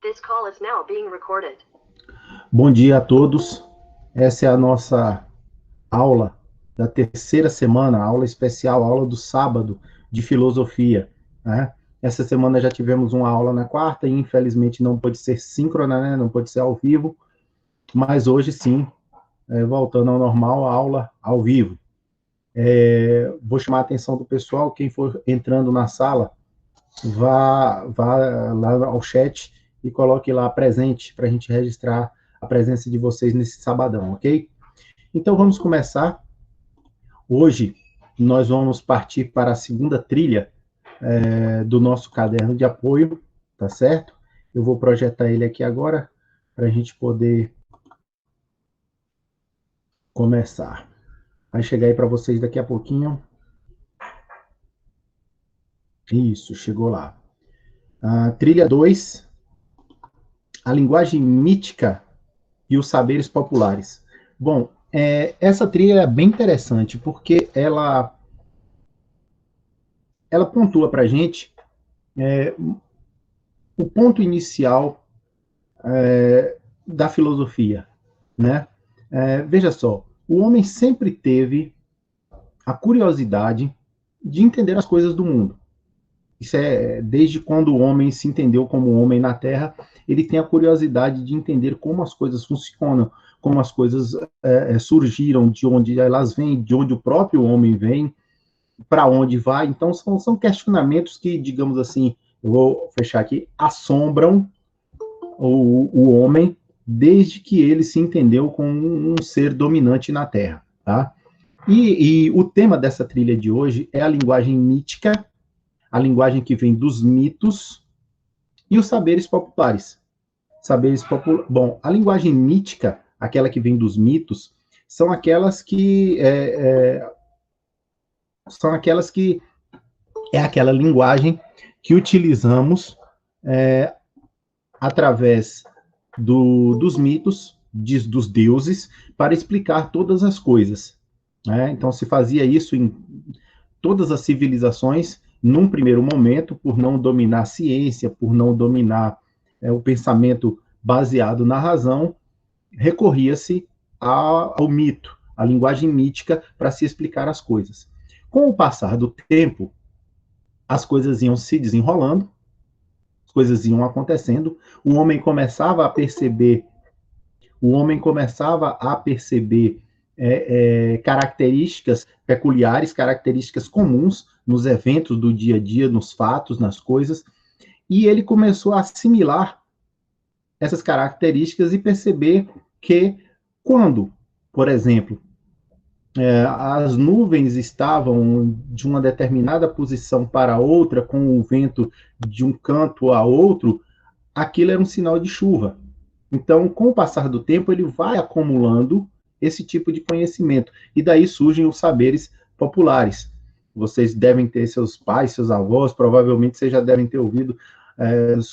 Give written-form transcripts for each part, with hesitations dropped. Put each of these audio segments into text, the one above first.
This call is now being recorded. Bom dia a todos. Essa é a nossa aula da terceira semana, aula especial, aula do sábado de filosofia, né? Essa semana já tivemos uma aula na quarta e infelizmente não pôde ser síncrona, né? Não pôde ser ao vivo, mas hoje sim, voltando ao normal, a aula ao vivo. Vou chamar a atenção do pessoal, quem for entrando na sala, vá lá ao chat e coloque lá presente para a gente registrar a presença de vocês nesse sabadão, ok? Então vamos começar. Hoje nós vamos partir para a segunda trilha do nosso caderno de apoio, tá certo? Eu vou projetar ele aqui agora para a gente poder começar. Vai chegar aí para vocês daqui a pouquinho. Isso, chegou lá. Trilha 2, a linguagem mítica e os saberes populares. Bom, essa trilha é bem interessante, porque ela pontua para a gente o ponto inicial da filosofia, né? Veja só, o homem sempre teve a curiosidade de entender as coisas do mundo. Isso desde quando o homem se entendeu como homem na Terra, ele tem a curiosidade de entender como as coisas funcionam, como as coisas surgiram, de onde elas vêm, de onde o próprio homem vem, para onde vai. Então, são questionamentos que, digamos assim, eu vou fechar aqui, assombram o homem desde que ele se entendeu como um ser dominante na Terra, tá? E o tema dessa trilha de hoje é a linguagem mítica, a linguagem que vem dos mitos e os saberes populares. Bom, a linguagem mítica, aquela que vem dos mitos, são aquelas que é aquela linguagem que utilizamos através dos mitos, dos deuses, para explicar todas as coisas, né? Então, se fazia isso em todas as civilizações, num primeiro momento, por não dominar a ciência, por não dominar o pensamento baseado na razão, recorria-se ao mito, à linguagem mítica, para se explicar as coisas. Com o passar do tempo, as coisas iam se desenrolando, as coisas iam acontecendo, o homem começava a perceber características peculiares, características comuns nos eventos do dia a dia, nos fatos, nas coisas, e ele começou a assimilar essas características e perceber que quando, por exemplo, as nuvens estavam de uma determinada posição para outra, com o vento de um canto a outro, aquilo era um sinal de chuva. Então, com o passar do tempo, ele vai acumulando esse tipo de conhecimento. E daí surgem os saberes populares. Vocês devem ter seus pais, seus avós, provavelmente vocês já devem ter ouvido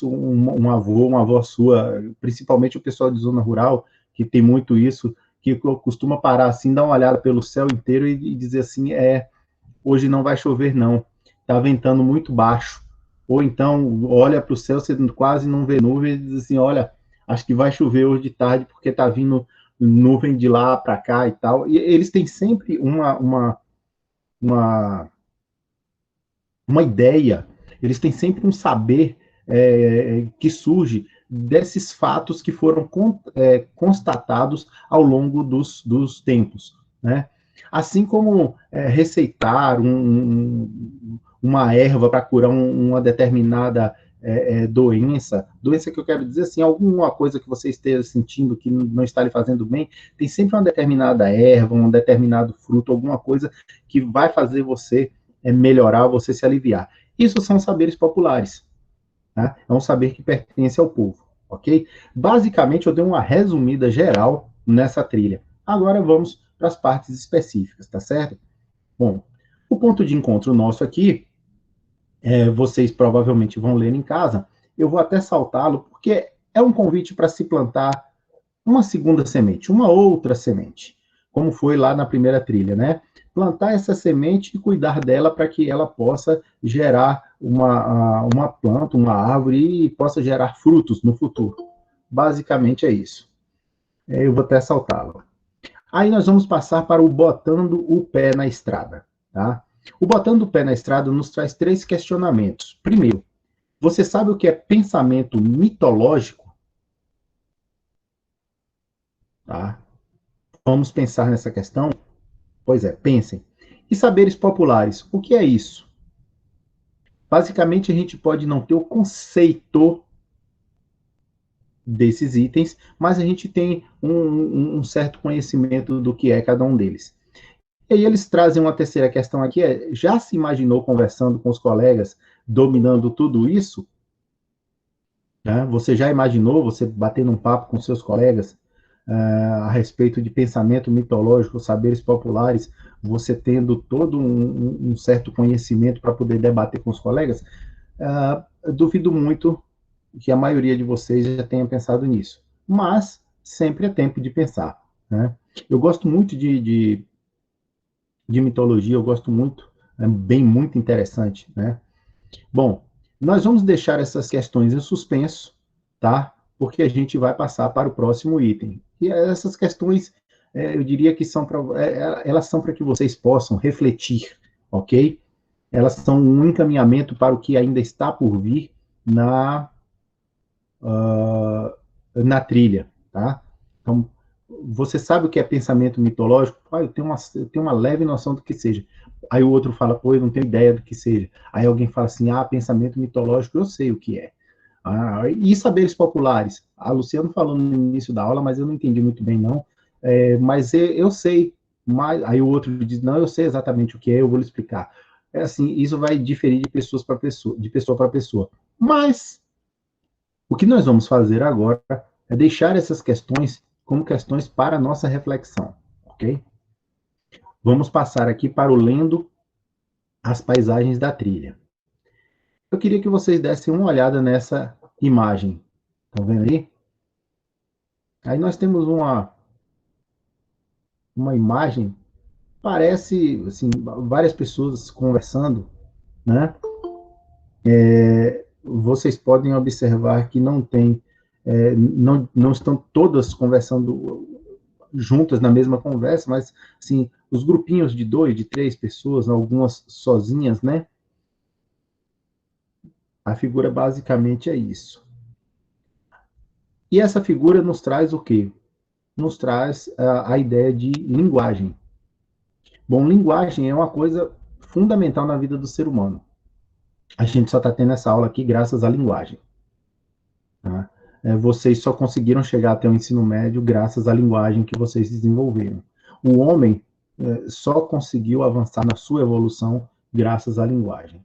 um avô, uma avó sua, principalmente o pessoal de zona rural, que tem muito isso, que costuma parar assim, dar uma olhada pelo céu inteiro e dizer assim, hoje não vai chover não, está ventando muito baixo. Ou então, olha para o céu, você quase não vê nuvem, e diz assim, olha, acho que vai chover hoje de tarde, porque está vindo nuvem de lá para cá e tal. E eles têm sempre uma ideia, eles têm sempre um saber que surge desses fatos que foram constatados ao longo dos tempos, né? Assim como receitar uma erva para curar uma determinada doença que eu quero dizer assim, alguma coisa que você esteja sentindo que não está lhe fazendo bem, tem sempre uma determinada erva, um determinado fruto, alguma coisa que vai fazer você melhorar, você se aliviar. Isso são saberes populares, né? É um saber que pertence ao povo, ok? Basicamente, eu dei uma resumida geral nessa trilha. Agora vamos para as partes específicas, tá certo? Bom, o ponto de encontro nosso aqui, vocês provavelmente vão ler em casa, eu vou até saltá-lo, porque é um convite para se plantar uma segunda semente, uma outra semente, como foi lá na primeira trilha, né? plantar essa semente e cuidar dela para que ela possa gerar uma planta, uma árvore e possa gerar frutos no futuro. Basicamente é isso. Eu vou até saltá-la. Aí nós vamos passar para o botando o pé na estrada. Tá? O botando o pé na estrada nos traz 3 questionamentos. Primeiro, você sabe o que é pensamento mitológico? Tá? Vamos pensar nessa questão? Pois é, pensem. E saberes populares, o que é isso? Basicamente, a gente pode não ter o conceito desses itens, mas a gente tem um certo conhecimento do que é cada um deles. E aí eles trazem uma terceira questão aqui, já se imaginou conversando com os colegas, dominando tudo isso? Né? Você já imaginou você batendo um papo com seus colegas a respeito de pensamento mitológico, saberes populares, você tendo todo um certo conhecimento para poder debater com os colegas? Duvido muito que a maioria de vocês já tenha pensado nisso. Mas sempre é tempo de pensar. Né? Eu gosto muito de mitologia, eu gosto muito, é bem muito interessante. Né? Bom, nós vamos deixar essas questões em suspenso, tá? Porque a gente vai passar para o próximo item. E essas questões, eu diria que são elas são para que vocês possam refletir, ok? Elas são um encaminhamento para o que ainda está por vir na na trilha, tá? Então, você sabe o que é pensamento mitológico? Eu tenho uma leve noção do que seja. Aí o outro fala, pô, eu não tenho ideia do que seja. Aí alguém fala assim, pensamento mitológico, eu sei o que é. E saberes populares? A Luciana falou no início da aula, mas eu não entendi muito bem, não. Mas eu sei. Mas, aí o outro diz, não, eu sei exatamente o que é, eu vou lhe explicar. É assim, isso vai diferir de pessoas para pessoa, de pessoa para pessoa. Mas o que nós vamos fazer agora é deixar essas questões como questões para a nossa reflexão, ok? Vamos passar aqui para o lendo as paisagens da trilha. Eu queria que vocês dessem uma olhada nessa imagem. Estão vendo aí? Aí nós temos uma imagem, parece assim, várias pessoas conversando, né? Vocês podem observar que não estão todas conversando juntas na mesma conversa, mas assim, os grupinhos de 2, de 3 pessoas, algumas sozinhas, né? A figura basicamente é isso. E essa figura nos traz o quê? Nos traz a ideia de linguagem. Bom, linguagem é uma coisa fundamental na vida do ser humano. A gente só está tendo essa aula aqui graças à linguagem. Tá? Vocês só conseguiram chegar até o ensino médio graças à linguagem que vocês desenvolveram. O homem só conseguiu avançar na sua evolução graças à linguagem.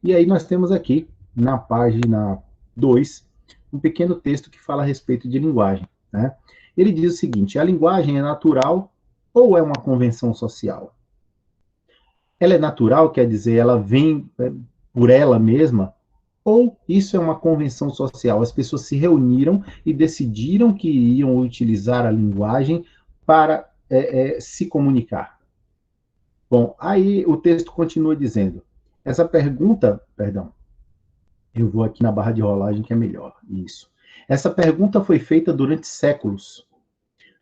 E aí nós temos aqui, na página 2, um pequeno texto que fala a respeito de linguagem. Né? Ele diz o seguinte, a linguagem é natural ou é uma convenção social? Ela é natural, quer dizer, ela vem por ela mesma, ou isso é uma convenção social? As pessoas se reuniram e decidiram que iriam utilizar a linguagem para se comunicar. Bom, aí o texto continua dizendo, essa pergunta, perdão, eu vou aqui na barra de rolagem que é melhor, isso. Essa pergunta foi feita durante séculos.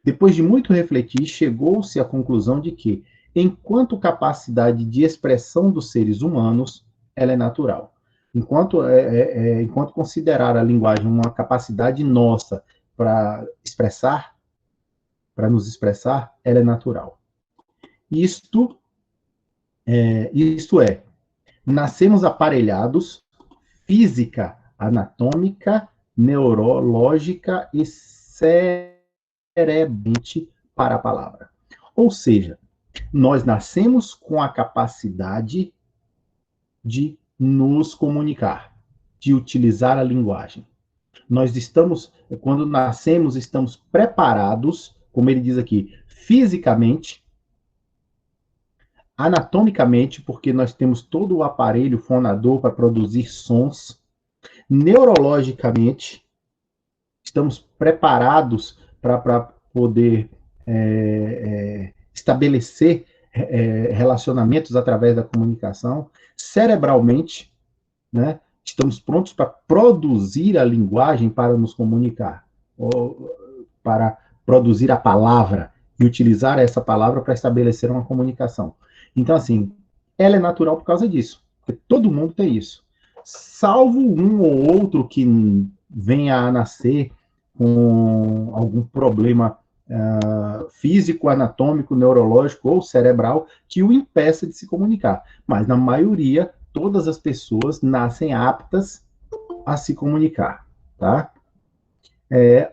Depois de muito refletir, chegou-se à conclusão de que, enquanto capacidade de expressão dos seres humanos, ela é natural. Enquanto considerar a linguagem uma capacidade nossa para expressar, para nos expressar, ela é natural. Isto é, nascemos aparelhados física, anatômica, neurológica e cerebralmente para a palavra. Ou seja, nós nascemos com a capacidade de nos comunicar, de utilizar a linguagem. Quando nascemos, estamos preparados, como ele diz aqui, fisicamente, anatomicamente, porque nós temos todo o aparelho fonador para produzir sons, neurologicamente, estamos preparados para poder estabelecer relacionamentos através da comunicação. Cerebralmente, né, estamos prontos para produzir a linguagem para nos comunicar, ou para produzir a palavra e utilizar essa palavra para estabelecer uma comunicação. Então, assim, ela é natural por causa disso, porque todo mundo tem isso. Salvo um ou outro que venha a nascer com algum problema físico, anatômico, neurológico ou cerebral que o impeça de se comunicar. Mas, na maioria, todas as pessoas nascem aptas a se comunicar, tá?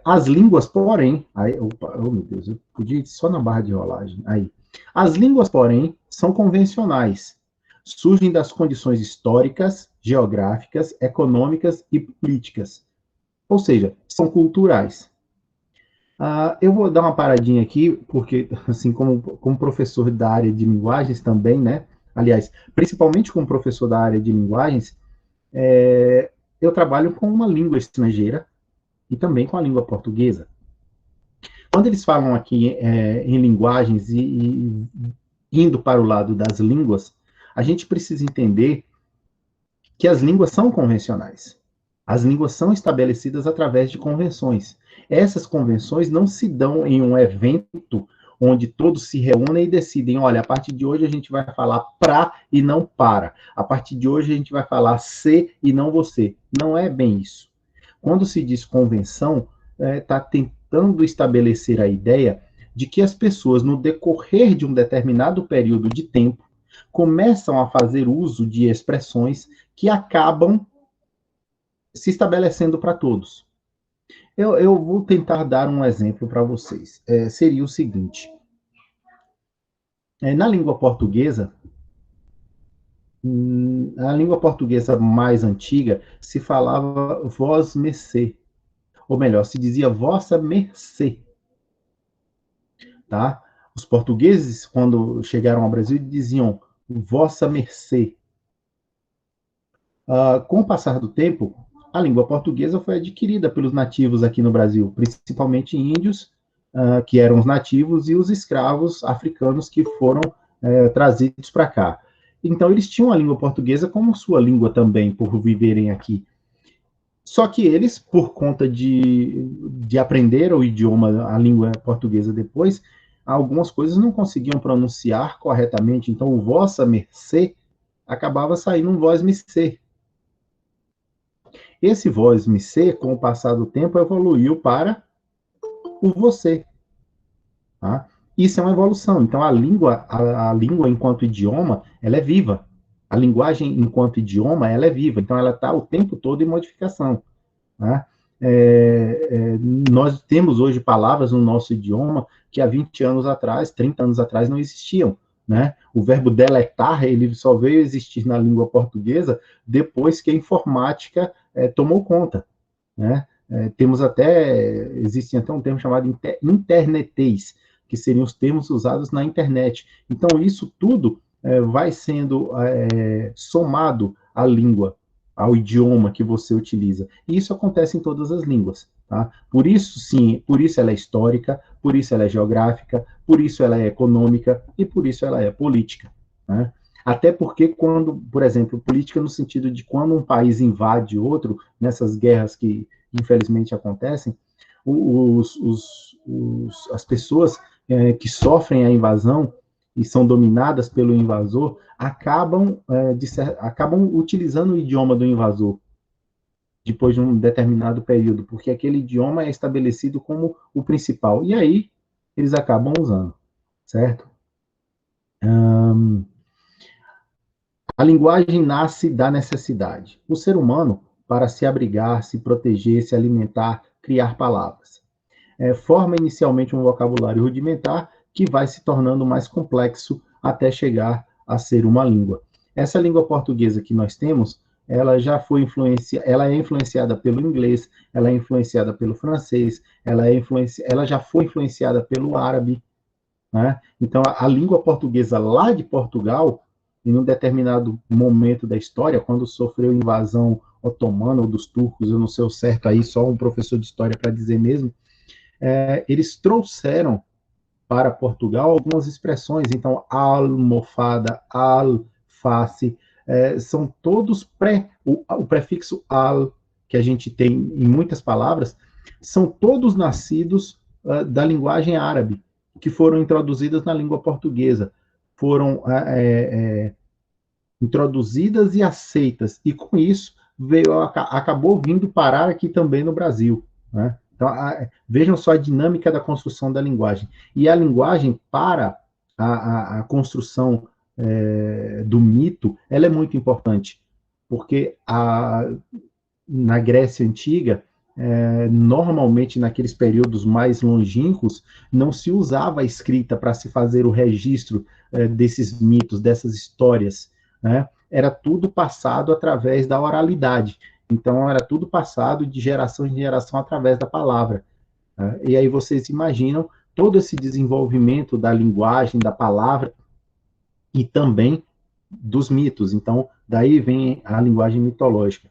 As línguas, porém... Aí, opa, oh, meu Deus, eu podia ir só na barra de rolagem. Aí. As línguas, porém, são convencionais. Surgem das condições históricas, geográficas, econômicas e políticas. Ou seja, são culturais. Eu vou dar uma paradinha aqui, porque, assim, como professor da área de linguagens também, né? Aliás, principalmente como professor da área de linguagens, eu trabalho com uma língua estrangeira e também com a língua portuguesa. Quando eles falam aqui em linguagens e indo para o lado das línguas, a gente precisa entender que as línguas são convencionais. As línguas são estabelecidas através de convenções. Essas convenções não se dão em um evento onde todos se reúnem e decidem, olha, a partir de hoje a gente vai falar pra e não para. A partir de hoje a gente vai falar se e não você. Não é bem isso. Quando se diz convenção, está tentando estabelecer a ideia de que as pessoas, no decorrer de um determinado período de tempo, começam a fazer uso de expressões que acabam se estabelecendo para todos. Eu vou tentar dar um exemplo para vocês. Seria o seguinte: na língua portuguesa, a língua portuguesa mais antiga, se falava vós mercê, ou melhor, se dizia vossa mercê, tá? Os portugueses, quando chegaram ao Brasil, diziam vossa mercê. Com o passar do tempo, a língua portuguesa foi adquirida pelos nativos aqui no Brasil, principalmente índios, que eram os nativos, e os escravos africanos que foram trazidos para cá. Então, eles tinham a língua portuguesa como sua língua também, por viverem aqui. Só que eles, por conta de aprender o idioma, a língua portuguesa depois, algumas coisas não conseguiam pronunciar corretamente. Então, o vossa mercê acabava saindo um vós mercê. Esse vós mercê, com o passar do tempo, evoluiu para o você. Tá? Isso é uma evolução. Então, a língua enquanto idioma, ela é viva. A linguagem enquanto idioma, ela é viva. Então, ela está o tempo todo em modificação. Tá? Nós temos hoje palavras no nosso idioma que há 20 anos atrás, 30 anos atrás, não existiam. Né? O verbo deletar, ele só veio existir na língua portuguesa depois que a informática tomou conta. Né? Existe até um termo chamado internetês, que seriam os termos usados na internet. Então, isso tudo vai sendo somado à língua, ao idioma que você utiliza. E isso acontece em todas as línguas. Tá? Por isso, sim, por isso ela é histórica, por isso ela é geográfica, por isso ela é econômica e por isso ela é política. Né? Até porque quando, por exemplo, política no sentido de quando um país invade outro, nessas guerras que infelizmente acontecem, as pessoas que sofrem a invasão e são dominadas pelo invasor acabam utilizando o idioma do invasor depois de um determinado período, porque aquele idioma é estabelecido como o principal. E aí, eles acabam usando, certo? A linguagem nasce da necessidade. O ser humano, para se abrigar, se proteger, se alimentar, criar palavras. Forma inicialmente um vocabulário rudimentar que vai se tornando mais complexo até chegar a ser uma língua. Essa língua portuguesa que nós temos, ela é influenciada pelo inglês, ela é influenciada pelo francês, ela já foi influenciada pelo árabe. Né? Então, a língua portuguesa lá de Portugal, em um determinado momento da história, quando sofreu invasão otomana ou dos turcos, eu não sei o certo aí, só um professor de história para dizer mesmo, eles trouxeram para Portugal algumas expressões. Então, almofada, alface, são todos o prefixo al, que a gente tem em muitas palavras, são todos nascidos da linguagem árabe, que foram introduzidas na língua portuguesa, foram introduzidas e aceitas, e com isso acabou vindo parar aqui também no Brasil, né? Então, vejam só a dinâmica da construção da linguagem. E a linguagem, para a construção do mito, ela é muito importante, porque na Grécia Antiga, normalmente naqueles períodos mais longínquos, não se usava a escrita para se fazer o registro desses mitos, dessas histórias, né? Era tudo passado através da oralidade. Então, era tudo passado de geração em geração através da palavra, né? E aí vocês imaginam todo esse desenvolvimento da linguagem, da palavra e também dos mitos. Então, daí vem a linguagem mitológica.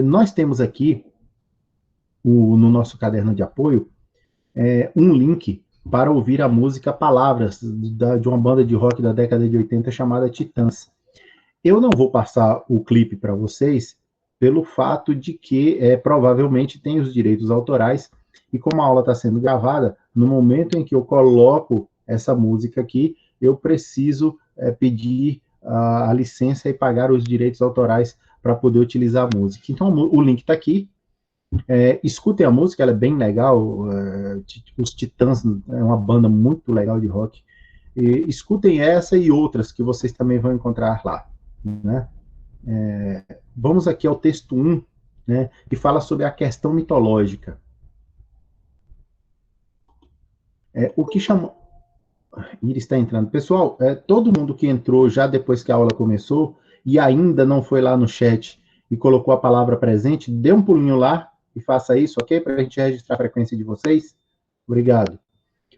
Nós temos aqui, no nosso caderno de apoio, um link para ouvir a música Palavras, de uma banda de rock da década de 80 chamada Titãs. Eu não vou passar o clipe para vocês, pelo fato de que provavelmente tem os direitos autorais, e como a aula está sendo gravada, no momento em que eu coloco essa música aqui, eu preciso pedir a licença e pagar os direitos autorais para poder utilizar a música. Então, o link está aqui. Escutem a música, ela é bem legal. Os Titãs é uma banda muito legal de rock. Escutem essa e outras que vocês também vão encontrar lá, né? Vamos aqui ao texto 1, né, que fala sobre a questão mitológica. O que chama... Iris está entrando. Pessoal, todo mundo que entrou já depois que a aula começou e ainda não foi lá no chat e colocou a palavra presente, dê um pulinho lá e faça isso, ok? Para a gente registrar a frequência de vocês. Obrigado.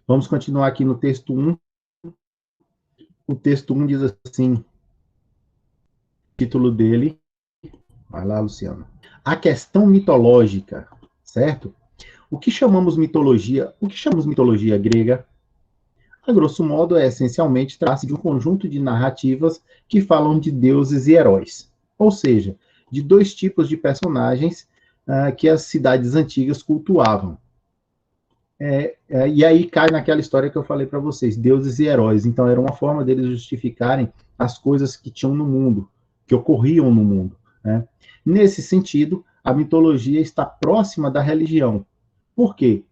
Vamos continuar aqui no texto 1. O texto 1 diz assim, o título dele, vai lá, Luciano. A questão mitológica, certo? O que chamamos mitologia grega? A grosso modo, essencialmente trata-se de um conjunto de narrativas que falam de deuses e heróis, ou seja, de dois tipos de personagens que as cidades antigas cultuavam. E aí cai naquela história que eu falei para vocês, deuses e heróis. Então, era uma forma deles justificarem as coisas que tinham no mundo, que ocorriam no mundo, né? Nesse sentido, a mitologia está próxima da religião. Por quê?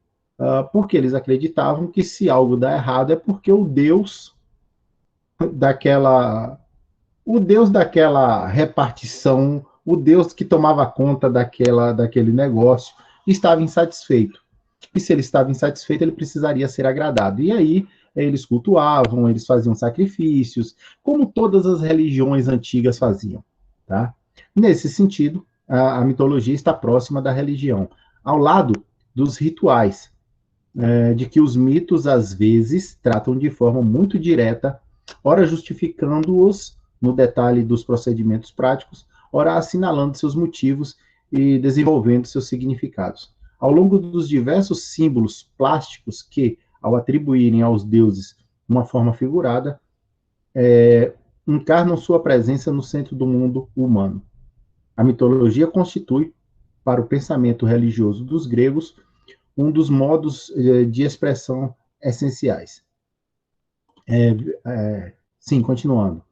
Porque eles acreditavam que se algo dá errado é porque o Deus daquela repartição, o Deus que tomava conta daquele negócio, estava insatisfeito. E se ele estava insatisfeito, ele precisaria ser agradado. E aí eles cultuavam, eles faziam sacrifícios, como todas as religiões antigas faziam, tá? Nesse sentido, a mitologia está próxima da religião, ao lado dos rituais, de que os mitos, às vezes, tratam de forma muito direta, ora justificando-os no detalhe dos procedimentos práticos, ora assinalando seus motivos e desenvolvendo seus significados. Ao longo dos diversos símbolos plásticos que, ao atribuírem aos deuses uma forma figurada, encarnam sua presença no centro do mundo humano. A mitologia constitui, para o pensamento religioso dos gregos, um dos modos de expressão essenciais. Sim, continuando.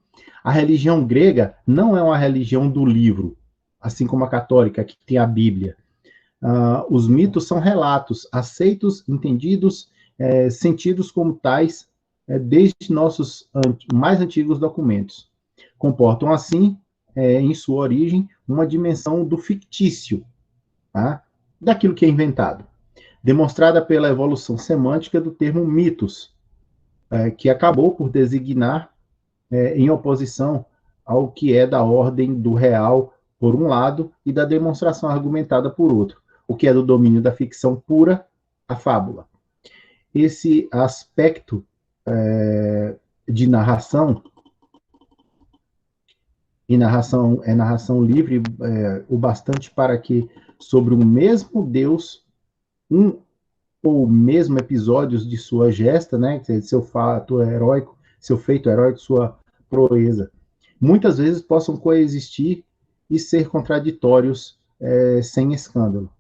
A religião grega não é uma religião do livro, assim como a católica, que tem a Bíblia. Os mitos são relatos, aceitos, entendidos, sentidos como tais, desde nossos mais antigos documentos. Comportam, assim, em sua origem, uma dimensão do fictício, tá? Daquilo que é inventado, demonstrada pela evolução semântica do termo mitos, que acabou por designar em oposição ao que é da ordem do real, por um lado, e da demonstração argumentada por outro, o que é do domínio da ficção pura, a fábula. Esse aspecto de narração, e narração livre, o bastante para que, sobre o mesmo Deus, ou mesmo episódios de sua gesta, né, seu fato heróico, seu feito heróico, sua proeza, muitas vezes possam coexistir e ser contraditórios sem escândalo.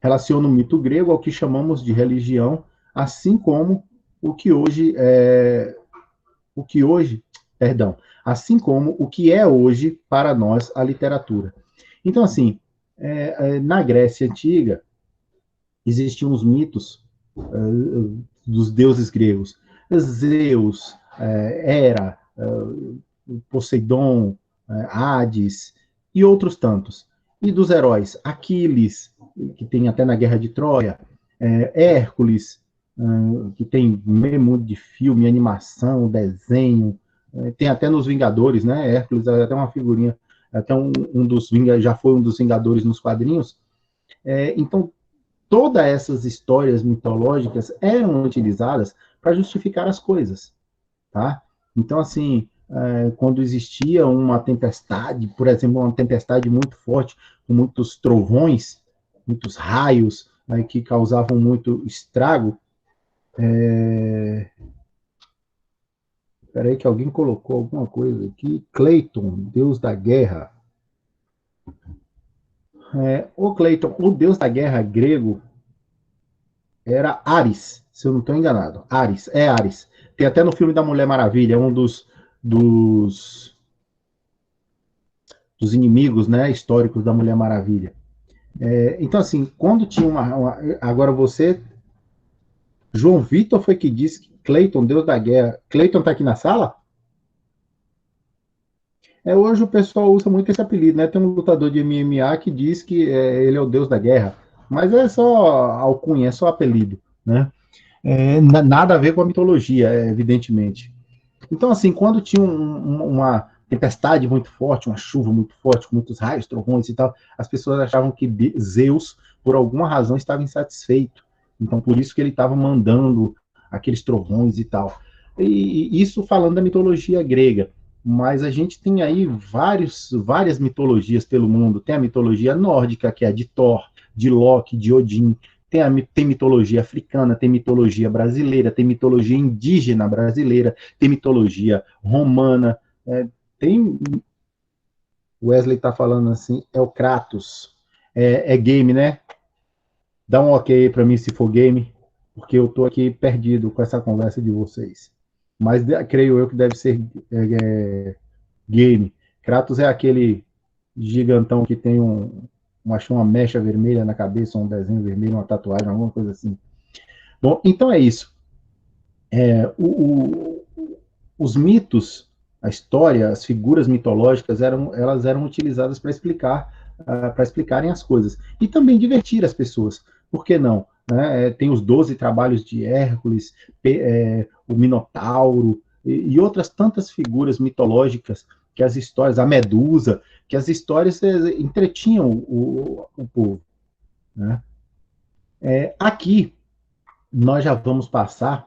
Relaciona o mito grego ao que chamamos de religião, assim como o que hoje, perdão, assim como o que é hoje para nós a literatura. Então, assim, na Grécia Antiga, existiam os mitos dos deuses gregos. Zeus, Hera, Poseidon, Hades e outros tantos. E dos heróis, Aquiles, que tem até na Guerra de Troia, Hércules, que tem meio mundo de filme, animação, desenho, tem até nos Vingadores, né? Hércules, até uma figurinha, até já foi um dos Vingadores nos quadrinhos. Então, todas essas histórias mitológicas eram utilizadas para justificar as coisas, tá? Então, assim, quando existia uma tempestade, por exemplo, uma tempestade muito forte, com muitos trovões, muitos raios, que causavam muito estrago, Espera aí que alguém colocou alguma coisa aqui. Cleiton, deus da guerra. O Cleiton, o deus da guerra grego era Ares, se eu não estou enganado. Ares. Tem até no filme da Mulher Maravilha, um dos, dos inimigos, né, históricos da Mulher Maravilha. Então, assim, quando tinha agora você... João Vitor foi que disse que Cleiton, deus da guerra... Cleiton está aqui na sala? Hoje o pessoal usa muito esse apelido, né? Tem um lutador de MMA que diz que ele é o deus da guerra, mas é só alcunha, é só apelido, né? Nada a ver com a mitologia, evidentemente. Então, assim, quando tinha uma tempestade muito forte, uma chuva muito forte, com muitos raios, trovões e tal, as pessoas achavam que Zeus, por alguma razão, estava insatisfeito. Então, por isso que ele estava mandando aqueles trovões e tal. E isso falando da mitologia grega. Mas a gente tem aí várias mitologias pelo mundo. Tem a mitologia nórdica, que é a de Thor, de Loki, de Odin. Tem mitologia africana, tem mitologia brasileira, tem mitologia indígena brasileira, tem mitologia romana. Tem... Wesley está falando assim, é o Kratos. É game, né? Dá um ok para mim se for game, porque eu estou aqui perdido com essa conversa de vocês. Mas creio eu que deve ser game. Kratos é aquele gigantão que tem uma mecha vermelha na cabeça, um desenho vermelho, uma tatuagem, alguma coisa assim. Bom, então é isso. Os mitos, a história, as figuras mitológicas, elas eram utilizadas para explicarem as coisas. E também divertir as pessoas. Por que não? Tem os 12 trabalhos de Hércules, o Minotauro, e outras tantas figuras mitológicas que as histórias, a Medusa, que as histórias entretinham o povo. Né? Aqui, nós já vamos passar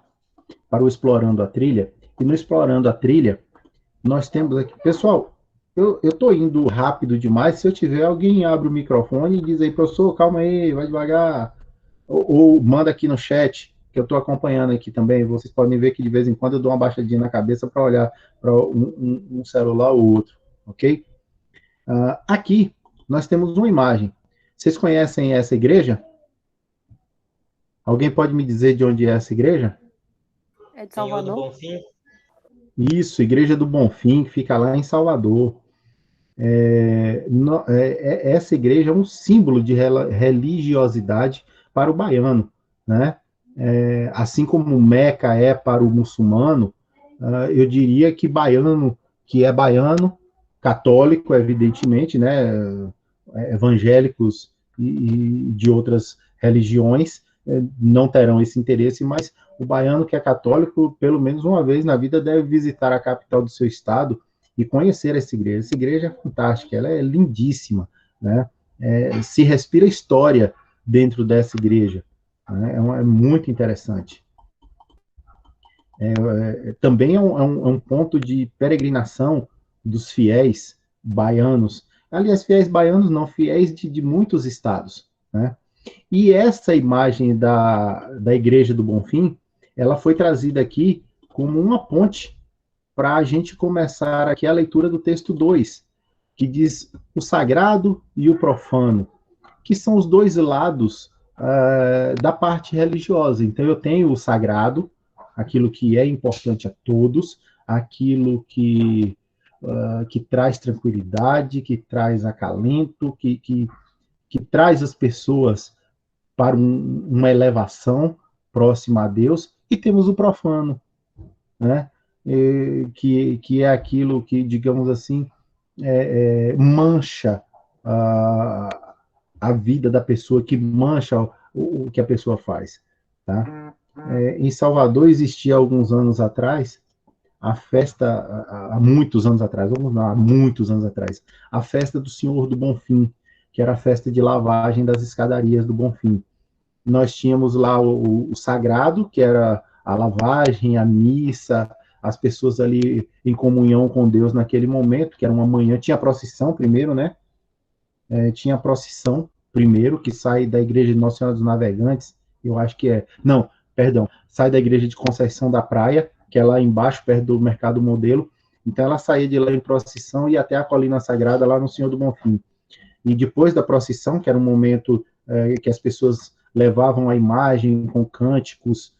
para o Explorando a Trilha, e no Explorando a Trilha, nós temos aqui... Pessoal, eu estou indo rápido demais, se eu tiver, alguém abre o microfone e diz aí, professor, calma aí, vai devagar, ou manda aqui no chat, que eu estou acompanhando aqui também, vocês podem ver que de vez em quando eu dou uma baixadinha na cabeça para olhar para um celular ou outro, ok? Aqui, nós temos uma imagem. Vocês conhecem essa igreja? Alguém pode me dizer de onde é essa igreja? É de Salvador? Senhor do Bonfim? Isso, Igreja do Bonfim, que fica lá em Salvador. Essa igreja é um símbolo de religiosidade para o baiano, né? Assim como Meca é para o muçulmano, eu diria que baiano, que é baiano, católico, evidentemente, né? Evangélicos e de outras religiões não terão esse interesse, mas o baiano que é católico, pelo menos uma vez na vida, deve visitar a capital do seu estado e conhecer essa igreja. Essa igreja é fantástica, ela é lindíssima, né? Se respira história dentro dessa igreja, né? É muito interessante. Também é um ponto de peregrinação dos fiéis baianos, aliás, fiéis baianos não, fiéis de muitos estados, né? E essa imagem da Igreja do Bonfim, ela foi trazida aqui como uma ponte para a gente começar aqui a leitura do texto 2, que diz o sagrado e o profano, que são os dois lados da parte religiosa. Então, eu tenho o sagrado, aquilo que é importante a todos, aquilo que traz tranquilidade, que traz acalento, que traz as pessoas para uma elevação próxima a Deus, e temos o profano, né? Que é aquilo que, digamos assim, mancha a vida da pessoa, que mancha o que a pessoa faz. Tá? Em Salvador existia alguns anos atrás a festa, há muitos anos atrás, vamos lá, há muitos anos atrás, a festa do Senhor do Bonfim, que era a festa de lavagem das escadarias do Bonfim. Nós tínhamos lá o sagrado, que era a lavagem, a missa, as pessoas ali em comunhão com Deus naquele momento, que era uma manhã, tinha a procissão primeiro, né? Tinha a procissão primeiro, que sai da igreja de Nossa Senhora dos Navegantes, eu acho que é, não, perdão, sai da igreja de Conceição da Praia, que é lá embaixo, perto do Mercado Modelo, então ela saía de lá em procissão e ia até a Colina Sagrada, lá no Senhor do Bonfim. E depois da procissão, que era um momento que as pessoas levavam a imagem com cânticos,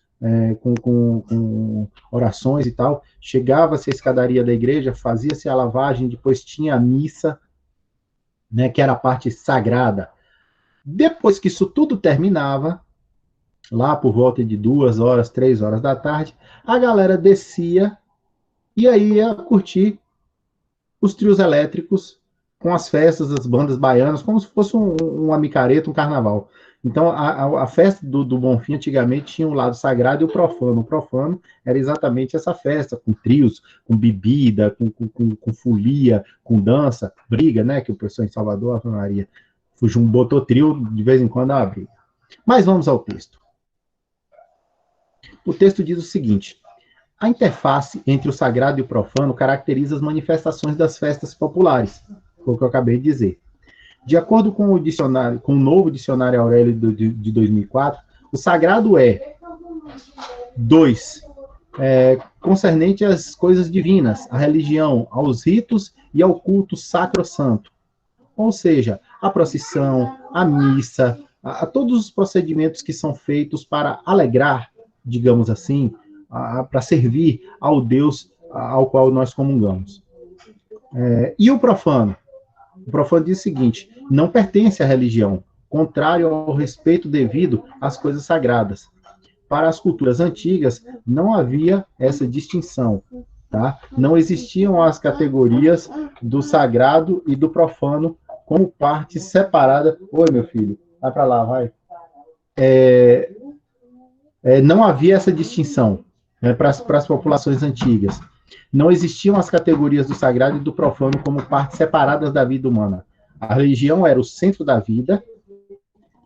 com orações e tal, chegava-se a escadaria da igreja, fazia-se a lavagem, depois tinha a missa, né, que era a parte sagrada. Depois que isso tudo terminava, lá por volta de 2 horas, 3 horas da tarde, a galera descia e aí ia curtir os trios elétricos com as festas das bandas baianas, como se fosse uma micareta, um carnaval. Então, a festa do Bonfim, antigamente, tinha o lado sagrado e o profano. O profano era exatamente essa festa, com trios, com bebida, com folia, com dança, briga, né? Que o pessoal em Salvador, a Maria, botou trio, de vez em quando, a briga. Mas vamos ao texto. O texto diz o seguinte: a interface entre o sagrado e o profano caracteriza as manifestações das festas populares, foi o que eu acabei de dizer. De acordo com o novo dicionário Aurélio de 2004, o sagrado é 2. Concernente às coisas divinas, à religião, aos ritos e ao culto sacrossanto. Ou seja, a procissão, a missa, a todos os procedimentos que são feitos para alegrar, digamos assim, para servir ao Deus ao qual nós comungamos. E o profano? O profano diz o seguinte: não pertence à religião, contrário ao respeito devido às coisas sagradas. Para as culturas antigas, não havia essa distinção. Tá? Não existiam as categorias do sagrado e do profano como partes separadas. Oi, meu filho, vai para lá, vai. Não havia essa distinção, né, para as populações antigas. Não existiam as categorias do sagrado e do profano como partes separadas da vida humana. A religião era o centro da vida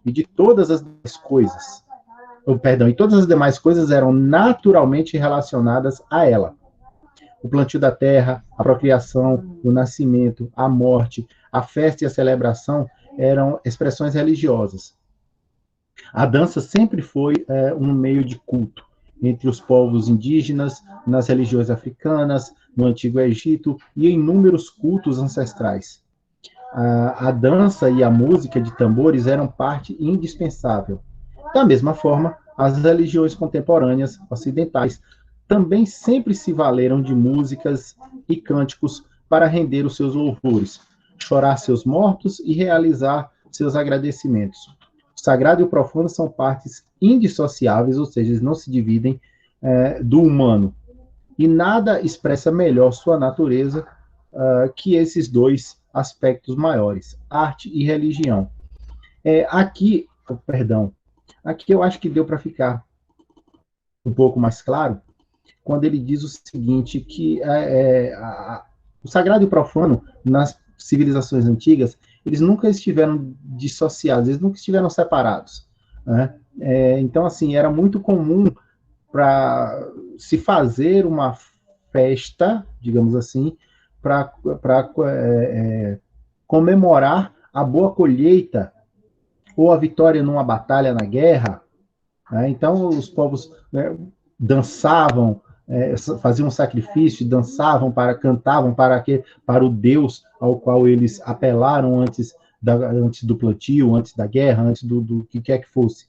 e de todas as coisas. E todas as demais coisas eram naturalmente relacionadas a ela. O plantio da terra, a procriação, o nascimento, a morte, a festa e a celebração eram expressões religiosas. A dança sempre foi um meio de culto entre os povos indígenas, nas religiões africanas, no Antigo Egito e em inúmeros cultos ancestrais. A dança e a música de tambores eram parte indispensável. Da mesma forma, as religiões contemporâneas ocidentais também sempre se valeram de músicas e cânticos para render os seus louvores, chorar seus mortos e realizar seus agradecimentos. O sagrado e o profano são partes indissociáveis, ou seja, eles não se dividem do humano. E nada expressa melhor sua natureza que esses dois aspectos maiores, arte e religião. Aqui eu acho que deu para ficar um pouco mais claro, quando ele diz o seguinte, que o sagrado e o profano, nas civilizações antigas, eles nunca estiveram dissociados, eles nunca estiveram separados. Né? Então, assim, era muito comum para se fazer uma festa, digamos assim, para comemorar a boa colheita ou a vitória numa batalha na guerra, né? Então, os povos, né, dançavam, faziam um sacrifício, dançavam, cantavam para o Deus ao qual eles apelaram antes do plantio, antes da guerra, antes do que quer que fosse,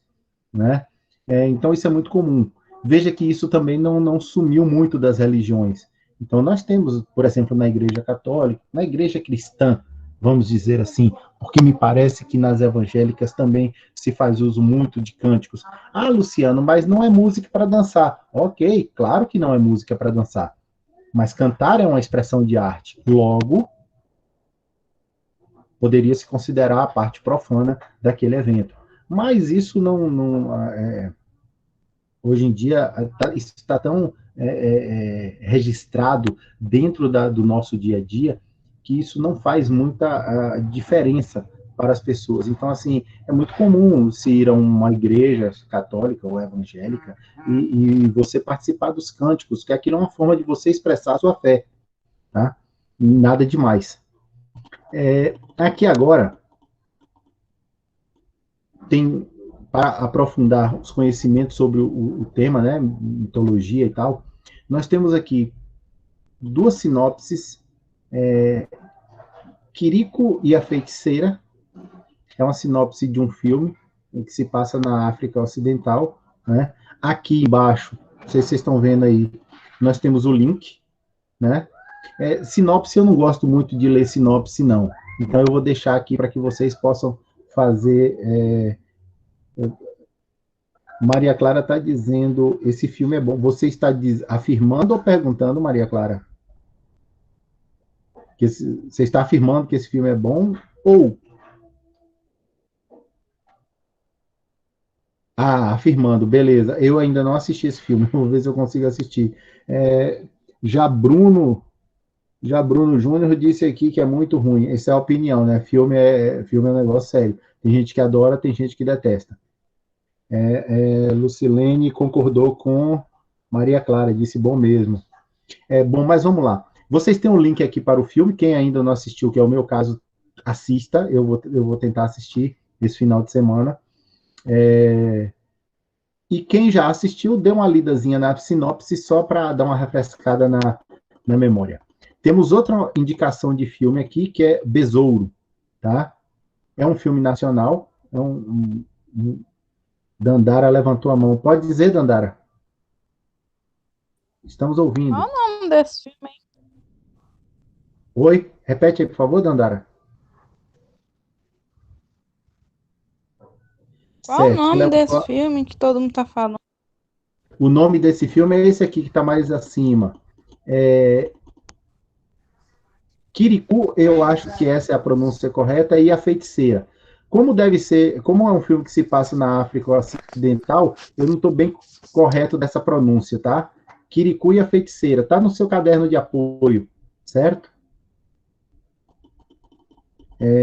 né? Então, isso é muito comum. Veja que isso também não sumiu muito das religiões. Então, nós temos, por exemplo, na Igreja Católica, na Igreja Cristã, vamos dizer assim, porque me parece que nas evangélicas também se faz uso muito de cânticos. Ah, Luciano, mas não é música para dançar. Ok, claro que não é música para dançar. Mas cantar é uma expressão de arte. Logo, poderia se considerar a parte profana daquele evento. Mas isso hoje em dia, isso está tão registrado dentro do nosso dia a dia que isso não faz muita diferença para as pessoas. Então, assim, é muito comum se ir a uma igreja católica ou evangélica e você participar dos cânticos, que aquilo é uma forma de você expressar a sua fé, tá? Nada demais. Aqui agora, tem, para aprofundar os conhecimentos sobre o tema, né, mitologia e tal, nós temos aqui duas sinopses. Quirico e a Feiticeira é uma sinopse de um filme que se passa na África Ocidental, né? Aqui embaixo, não sei se vocês estão vendo aí, nós temos o link, né? Sinopse, eu não gosto muito de ler sinopse, não. Então, eu vou deixar aqui para que vocês possam fazer. Maria Clara está dizendo, esse filme é bom. Você está afirmando ou perguntando, Maria Clara? Você está afirmando que esse filme é bom ou... Ah, afirmando, beleza. Eu ainda não assisti esse filme, vou ver se eu consigo assistir. É, já Bruno, já Bruno Júnior disse aqui que é muito ruim. Essa é a opinião, né? Filme é um negócio sério. Tem gente que adora, tem gente que detesta. Lucilene concordou com Maria Clara, disse bom mesmo. É bom, mas vamos lá. Vocês têm um link aqui para o filme. Quem ainda não assistiu, que é o meu caso, assista. Eu vou tentar assistir esse final de semana. E quem já assistiu, dê uma lidazinha na sinopse só para dar uma refrescada na memória. Temos outra indicação de filme aqui, que é Besouro, tá? É um filme nacional. Dandara levantou a mão. Pode dizer, Dandara? Estamos ouvindo. Qual o nome desse filme, hein? Oi? Repete aí, por favor, Dandara. Qual o Certo. nome desse filme que todo mundo tá falando? O nome desse filme é esse aqui que está mais acima. Quirico, eu acho que essa é a pronúncia correta, e A Feiticeira. Como deve ser, como é um filme que se passa na África Ocidental, eu não estou bem correto dessa pronúncia, tá? Quirico e A Feiticeira. Está no seu caderno de apoio, certo?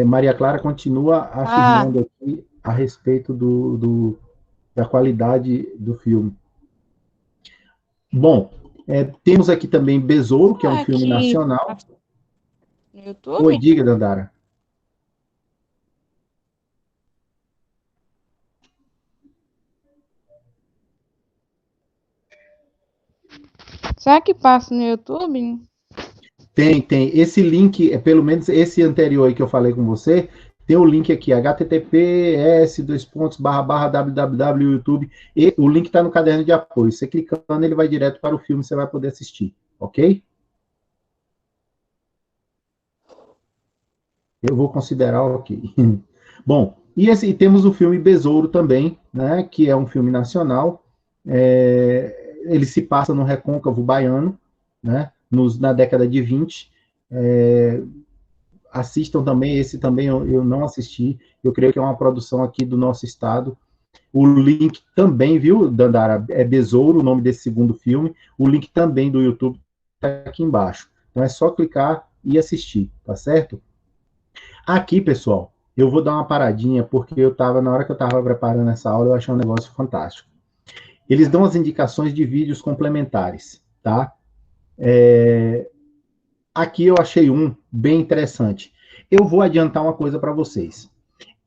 Maria Clara continua afirmando aqui a respeito da qualidade do filme. Bom, temos aqui também Besouro, que é um filme nacional. No YouTube? Oi, diga, Dandara. Será que passa no YouTube? Tem. Esse link, pelo menos esse anterior aí que eu falei com você, tem o link aqui, https://www YouTube, e o link está no caderno de apoio. Você clicando, ele vai direto para o filme, você vai poder assistir, ok? Eu vou considerar ok. Bom, e temos o filme Besouro também, né, que é um filme nacional. Ele se passa no Recôncavo Baiano, né, na década de 20. Assistam também, esse também eu não assisti. Eu creio que é uma produção aqui do nosso estado. O link também, viu, Dandara? É Besouro, o nome desse segundo filme. O link também do YouTube está aqui embaixo. Então é só clicar e assistir, tá certo? Aqui, pessoal, eu vou dar uma paradinha, porque na hora que eu estava preparando essa aula, eu achei um negócio fantástico. Eles dão as indicações de vídeos complementares, tá? Aqui eu achei um bem interessante. Eu vou adiantar uma coisa para vocês.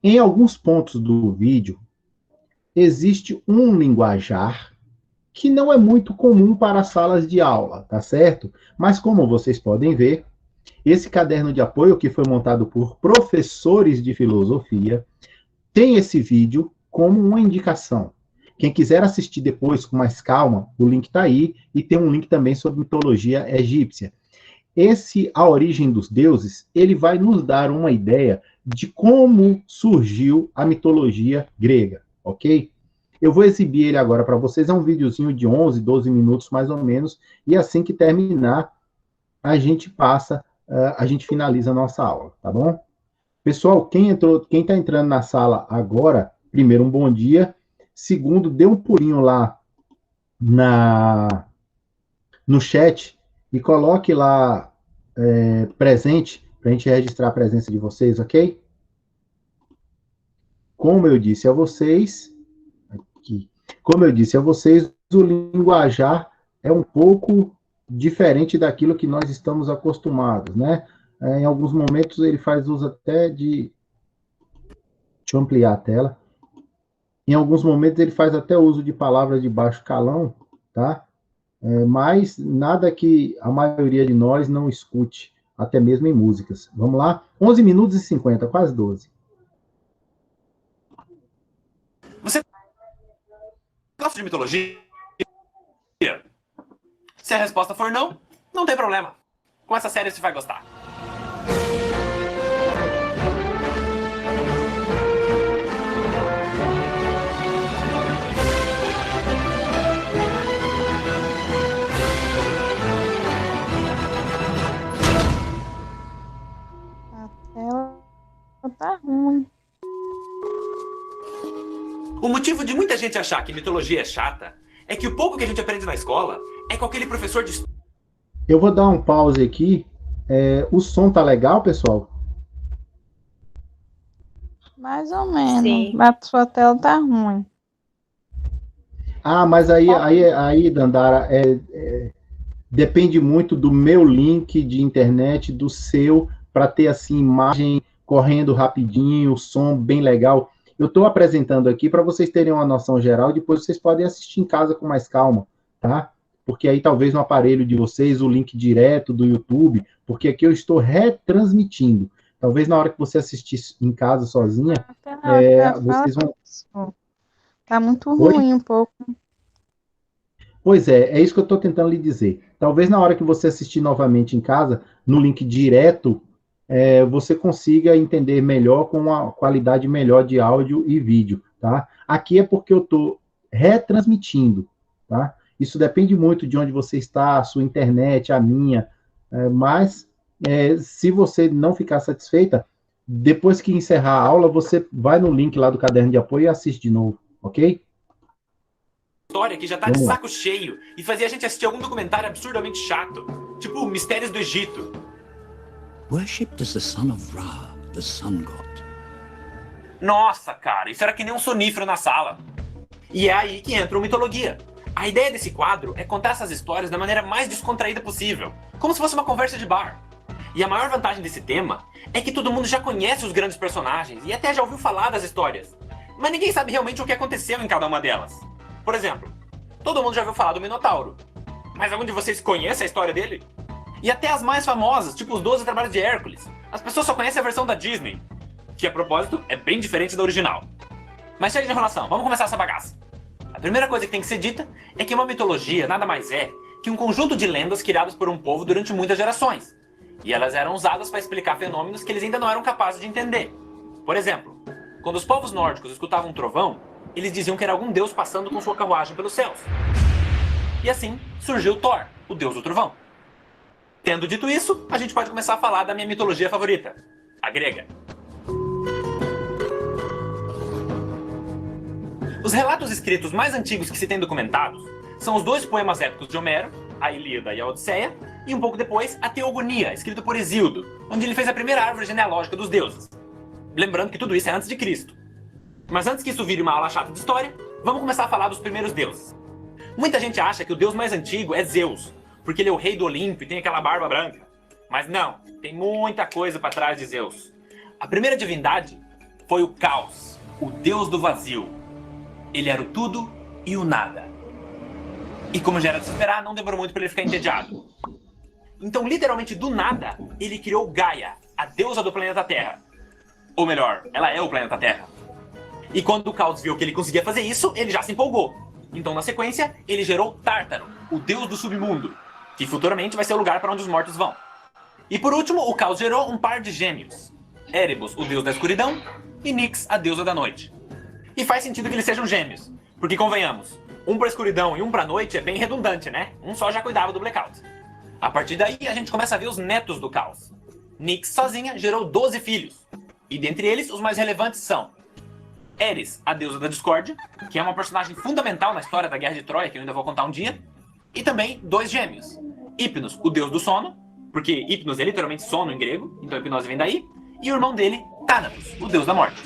Em alguns pontos do vídeo, existe um linguajar que não é muito comum para salas de aula, tá certo? Mas como vocês podem ver, esse caderno de apoio que foi montado por professores de filosofia tem esse vídeo como uma indicação. Quem quiser assistir depois com mais calma, o link está aí, e tem um link também sobre mitologia egípcia. Esse A Origem dos Deuses, ele vai nos dar uma ideia de como surgiu a mitologia grega, ok? Eu vou exibir ele agora para vocês, é um videozinho de 11, 12 minutos mais ou menos, e assim que terminar, a gente a gente finaliza a nossa aula, tá bom? Pessoal, quem está entrando na sala agora, primeiro, um bom dia. Segundo, dê um pulinho lá no chat e coloque lá presente, para a gente registrar a presença de vocês, ok? Como eu disse a vocês, o linguajar é um pouco diferente daquilo que nós estamos acostumados, né? Em alguns momentos ele faz uso até de... Deixa eu ampliar a tela. Em alguns momentos ele faz até uso de palavras de baixo calão, tá? Mas nada que a maioria de nós não escute, até mesmo em músicas. Vamos lá? 11 minutos e 50, quase 12. Você gosta de mitologia? Se a resposta for não, não tem problema. Com essa série você vai gostar. A tela tá ruim. O motivo de muita gente achar que mitologia é chata é que o pouco que a gente aprende na escola é com aquele professor de... Eu vou dar um pause aqui. O som tá legal, pessoal? Mais ou menos. Sim. A sua tela tá ruim. Ah, mas aí Dandara, depende muito do meu link de internet, do seu, para ter assim imagem correndo rapidinho, som bem legal. Eu estou apresentando aqui para vocês terem uma noção geral, depois vocês podem assistir em casa com mais calma, tá? Porque aí talvez no aparelho de vocês, o link direto do YouTube, porque aqui eu estou retransmitindo. Talvez na hora que você assistir em casa sozinha, vocês vão... Tá muito Oi? ruim um pouco. Pois é isso que eu estou tentando lhe dizer. Talvez na hora que você assistir novamente em casa, no link direto, você consiga entender melhor, com uma qualidade melhor de áudio e vídeo, tá? Aqui é porque eu estou retransmitindo, tá? Isso depende muito de onde você está, a sua internet, a minha, mas se você não ficar satisfeita, depois que encerrar a aula, você vai no link lá do caderno de apoio e assiste de novo, ok? História que já tá de saco cheio e fazia a gente assistir algum documentário absurdamente chato, tipo Mistérios do Egito. Worshipped as the son of Ra, the sun god. Nossa, cara, isso era que nem um sonífero na sala. E é aí que entra o Mitologia. A ideia desse quadro é contar essas histórias da maneira mais descontraída possível, como se fosse uma conversa de bar. E a maior vantagem desse tema é que todo mundo já conhece os grandes personagens e até já ouviu falar das histórias, mas ninguém sabe realmente o que aconteceu em cada uma delas. Por exemplo, todo mundo já ouviu falar do Minotauro, mas algum de vocês conhece a história dele? E até as mais famosas, tipo os 12 Trabalhos de Hércules, as pessoas só conhecem a versão da Disney, que a propósito é bem diferente da original. Mas chega de enrolação, vamos começar essa bagaça. A primeira coisa que tem que ser dita é que uma mitologia nada mais é que um conjunto de lendas criadas por um povo durante muitas gerações. E elas eram usadas para explicar fenômenos que eles ainda não eram capazes de entender. Por exemplo, quando os povos nórdicos escutavam um trovão, eles diziam que era algum deus passando com sua carruagem pelos céus. E assim surgiu Thor, o deus do trovão. Tendo dito isso, a gente pode começar a falar da minha mitologia favorita, a grega. Os relatos escritos mais antigos que se tem documentados são os 2 poemas épicos de Homero, a Ilíada e a Odisseia, e um pouco depois a Teogonia, escrito por Hesíodo, onde ele fez a primeira árvore genealógica dos deuses. Lembrando que tudo isso é antes de Cristo. Mas antes que isso vire uma aula chata de história, vamos começar a falar dos primeiros deuses. Muita gente acha que o deus mais antigo é Zeus, porque ele é o rei do Olimpo e tem aquela barba branca. Mas não, tem muita coisa para trás de Zeus. A primeira divindade foi o Caos, o deus do vazio. Ele era o tudo e o nada. E como já era de se esperar, não demorou muito para ele ficar entediado. Então, literalmente do nada, ele criou Gaia, a deusa do planeta Terra. Ou melhor, ela é o planeta Terra. E quando o Caos viu que ele conseguia fazer isso, ele já se empolgou. Então, na sequência, ele gerou Tártaro, o deus do submundo, que futuramente vai ser o lugar para onde os mortos vão. E por último, o Caos gerou um par de gêmeos. Erebus, o deus da escuridão, e Nyx, a deusa da noite. E faz sentido que eles sejam gêmeos, porque convenhamos, um pra escuridão e um pra noite é bem redundante, né? Um só já cuidava do blackout. A partir daí, a gente começa a ver os netos do Caos. Nyx sozinha gerou 12 filhos, e dentre eles, os mais relevantes são Eris, a deusa da discórdia, que é uma personagem fundamental na história da Guerra de Troia, que eu ainda vou contar um dia, e também 2 gêmeos. Hypnos, o deus do sono, porque Hypnos é literalmente sono em grego, então hipnose vem daí, e o irmão dele, Thanatos, o deus da morte.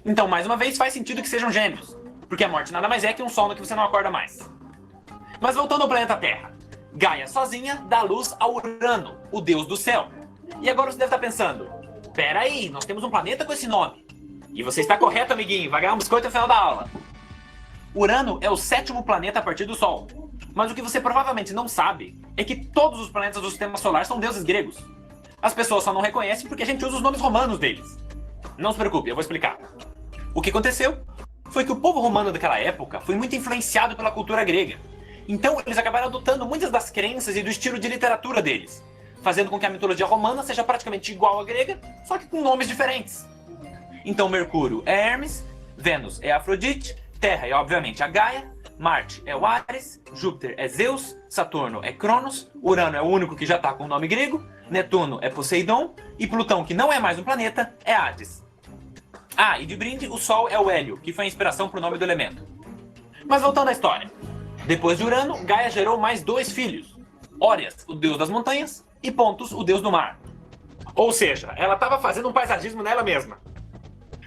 Então, mais uma vez, faz sentido que sejam gêmeos, porque a morte nada mais é que um sono que você não acorda mais. Mas voltando ao planeta Terra, Gaia sozinha dá luz a Urano, o deus do céu. E agora você deve estar pensando, pera aí, nós temos um planeta com esse nome. E você está correto, amiguinho, vai ganhar um biscoito no final da aula. Urano é o 7º planeta a partir do Sol. Mas o que você provavelmente não sabe é que todos os planetas do sistema solar são deuses gregos. As pessoas só não reconhecem porque a gente usa os nomes romanos deles. Não se preocupe, eu vou explicar. O que aconteceu foi que o povo romano daquela época foi muito influenciado pela cultura grega. Então eles acabaram adotando muitas das crenças e do estilo de literatura deles, fazendo com que a mitologia romana seja praticamente igual à grega, só que com nomes diferentes. Então Mercúrio é Hermes, Vênus é Afrodite, Terra é obviamente a Gaia, Marte é o Ares, Júpiter é Zeus, Saturno é Cronos, Urano é o único que já está com o nome grego, Netuno é Poseidon e Plutão, que não é mais um planeta, é Hades. Ah, e de brinde, o Sol é o Hélio, que foi a inspiração para o nome do elemento. Mas voltando à história. Depois de Urano, Gaia gerou mais 2 filhos. Órias, o deus das montanhas, e Pontus, o deus do mar. Ou seja, ela estava fazendo um paisagismo nela mesma.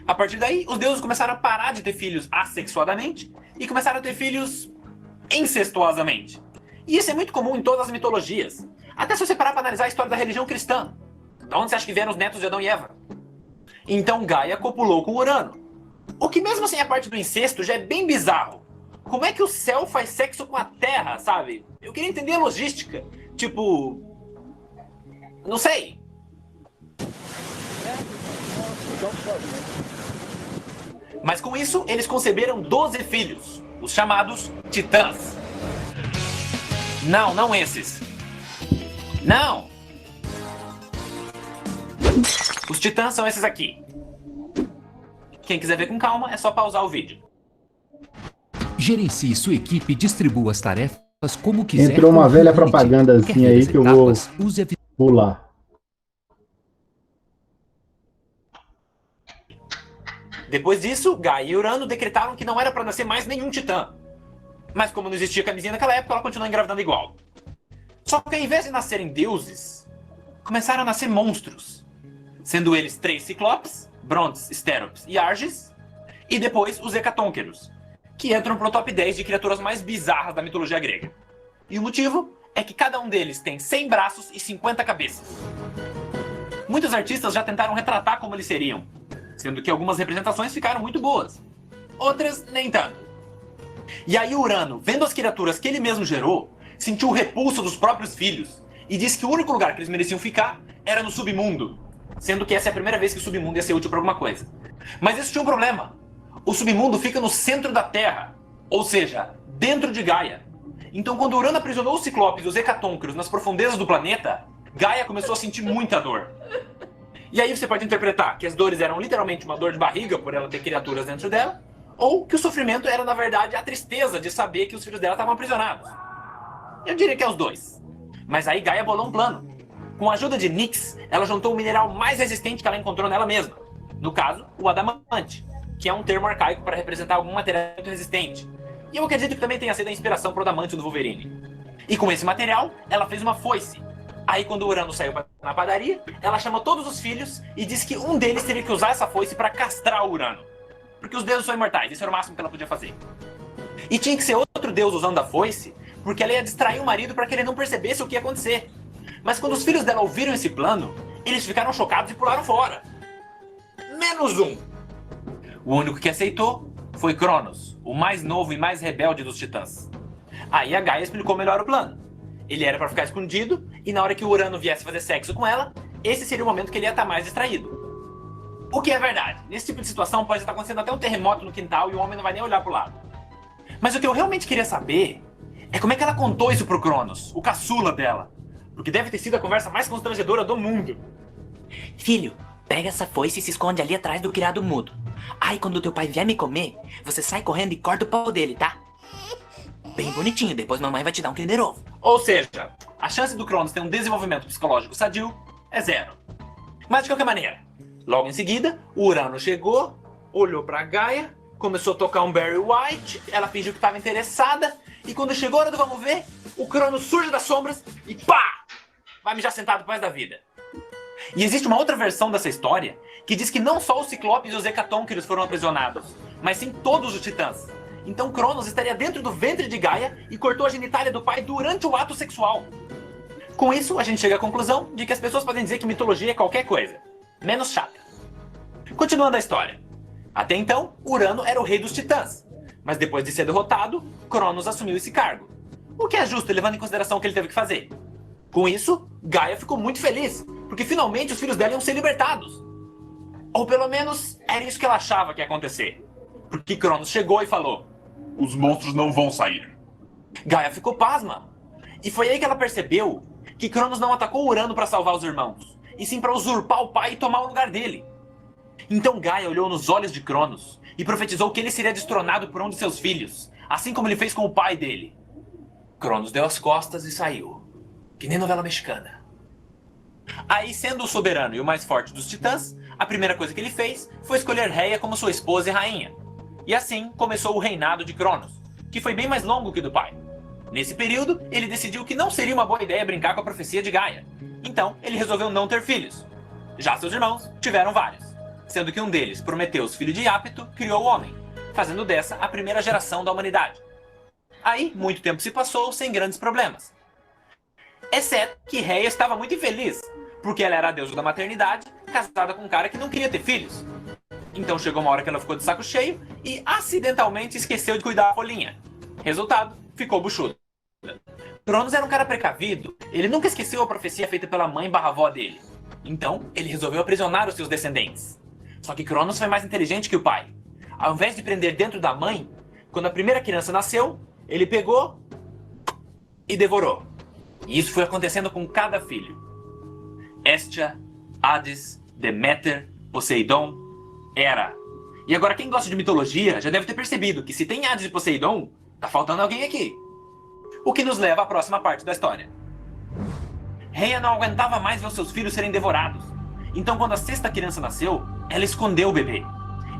A partir daí, os deuses começaram a parar de ter filhos assexuadamente e começaram a ter filhos incestuosamente. E isso é muito comum em todas as mitologias. Até se você parar para analisar a história da religião cristã. De onde você acha que vieram os netos de Adão e Eva? Então Gaia copulou com Urano. O que mesmo sem a parte do incesto já é bem bizarro. Como é que o céu faz sexo com a terra, sabe? Eu queria entender a logística. Tipo... não sei. Mas com isso, eles conceberam 12 filhos, os chamados Titãs. Não, não esses. Não! Os Titãs são esses aqui. Quem quiser ver com calma, é só pausar o vídeo. Gerencie sua equipe e distribua as tarefas como quiser. Entrou uma velha propagandazinha aí que eu vou pular. Depois disso, Gaia e Urano decretaram que não era para nascer mais nenhum titã. Mas como não existia camisinha naquela época, ela continuou engravidando igual. Só que ao invés de nascerem deuses, começaram a nascer monstros. Sendo eles 3 ciclopes, Brontes, Stéropes e Arges, e depois os Hecatônqueros, que entram pro top 10 de criaturas mais bizarras da mitologia grega. E o motivo é que cada um deles tem 100 braços e 50 cabeças. Muitos artistas já tentaram retratar como eles seriam, sendo que algumas representações ficaram muito boas, outras nem tanto. E aí Urano, vendo as criaturas que ele mesmo gerou, sentiu o repulso dos próprios filhos e disse que o único lugar que eles mereciam ficar era no submundo, sendo que essa é a primeira vez que o submundo ia ser útil para alguma coisa. Mas isso tinha um problema. O submundo fica no centro da Terra, ou seja, dentro de Gaia. Então quando Urano aprisionou os Ciclopes e os Hecatônqueros nas profundezas do planeta, Gaia começou a sentir muita dor. E aí você pode interpretar que as dores eram literalmente uma dor de barriga por ela ter criaturas dentro dela, ou que o sofrimento era, na verdade, a tristeza de saber que os filhos dela estavam aprisionados. Eu diria que é os dois. Mas aí Gaia bolou um plano. Com a ajuda de Nyx, ela juntou o mineral mais resistente que ela encontrou nela mesma. No caso, o adamante, que é um termo arcaico para representar algum material muito resistente. E eu acredito que também tenha sido a inspiração para o adamante do Wolverine. E com esse material, ela fez uma foice. Aí quando o Urano saiu na padaria, ela chamou todos os filhos e disse que um deles teria que usar essa foice para castrar o Urano. Porque os deuses são imortais, isso era o máximo que ela podia fazer. E tinha que ser outro deus usando a foice, porque ela ia distrair o marido para que ele não percebesse o que ia acontecer. Mas quando os filhos dela ouviram esse plano, eles ficaram chocados e pularam fora. Menos um. Porque eles O único que aceitou foi Cronos, o mais novo e mais rebelde dos titãs. Aí a Gaia explicou melhor o plano. Ele era para ficar escondido, e na hora que o Urano viesse fazer sexo com ela, esse seria o momento que ele ia estar mais distraído. O que é verdade. Nesse tipo de situação pode estar acontecendo até um terremoto no quintal e o homem não vai nem olhar pro lado. Mas o que eu realmente queria saber é como é que ela contou isso pro Cronos, o caçula dela. Porque deve ter sido a conversa mais constrangedora do mundo. Filho, pega essa foice e se esconde ali atrás do criado mudo. Aí quando teu pai vier me comer, você sai correndo e corta o pau dele, tá? Bem bonitinho, depois mamãe vai te dar um Kinder Ovo. Ou seja, a chance do Cronos ter um desenvolvimento psicológico sadio é 0. Mas de qualquer maneira, logo em seguida, o Urano chegou, olhou pra Gaia, começou a tocar um Barry White, ela fingiu que estava interessada, e quando chegou a hora do vamos ver, o Cronos surge das sombras e pá! Vai mijar sentado pro resto da vida. E existe uma outra versão dessa história que diz que não só os Ciclopes e os Hecatônquiros foram aprisionados, mas sim todos os Titãs. Então Cronos estaria dentro do ventre de Gaia e cortou a genitália do pai durante o ato sexual. Com isso, a gente chega à conclusão de que as pessoas podem dizer que mitologia é qualquer coisa, menos chata. Continuando a história. Até então, Urano era o rei dos Titãs, mas depois de ser derrotado, Cronos assumiu esse cargo. O que é justo, levando em consideração o que ele teve que fazer. Com isso, Gaia ficou muito feliz, porque finalmente os filhos dela iam ser libertados. Ou pelo menos, era isso que ela achava que ia acontecer. Porque Cronos chegou e falou: os monstros não vão sair. Gaia ficou pasma. E foi aí que ela percebeu que Cronos não atacou Urano para salvar os irmãos, e sim para usurpar o pai e tomar o lugar dele. Então Gaia olhou nos olhos de Cronos e profetizou que ele seria destronado por um de seus filhos, assim como ele fez com o pai dele. Cronos deu as costas e saiu, que nem novela mexicana. Aí, sendo o soberano e o mais forte dos titãs, a primeira coisa que ele fez foi escolher Rhea como sua esposa e rainha. E assim começou o reinado de Cronos, que foi bem mais longo que o do pai. Nesse período, ele decidiu que não seria uma boa ideia brincar com a profecia de Gaia. Então, ele resolveu não ter filhos. Já seus irmãos tiveram vários, sendo que um deles, Prometeus, filho de Iapto, criou o homem, fazendo dessa a primeira geração da humanidade. Aí, muito tempo se passou sem grandes problemas. Exceto que Rhea estava muito infeliz, porque ela era a deusa da maternidade, casada com um cara que não queria ter filhos. Então chegou uma hora que ela ficou de saco cheio e acidentalmente esqueceu de cuidar da folhinha. Resultado, ficou buchuda. Cronos era um cara precavido, ele nunca esqueceu a profecia feita pela mãe/avó dele. Então, ele resolveu aprisionar os seus descendentes. Só que Cronos foi mais inteligente que o pai. Ao invés de prender dentro da mãe, quando a primeira criança nasceu, ele pegou e devorou. E isso foi acontecendo com cada filho. Hestia, Hades, Deméter, Poseidon, Hera. E agora quem gosta de mitologia já deve ter percebido que se tem Hades e Poseidon, tá faltando alguém aqui. O que nos leva à próxima parte da história. Rhea não aguentava mais ver os seus filhos serem devorados. Então quando a sexta criança nasceu, ela escondeu o bebê.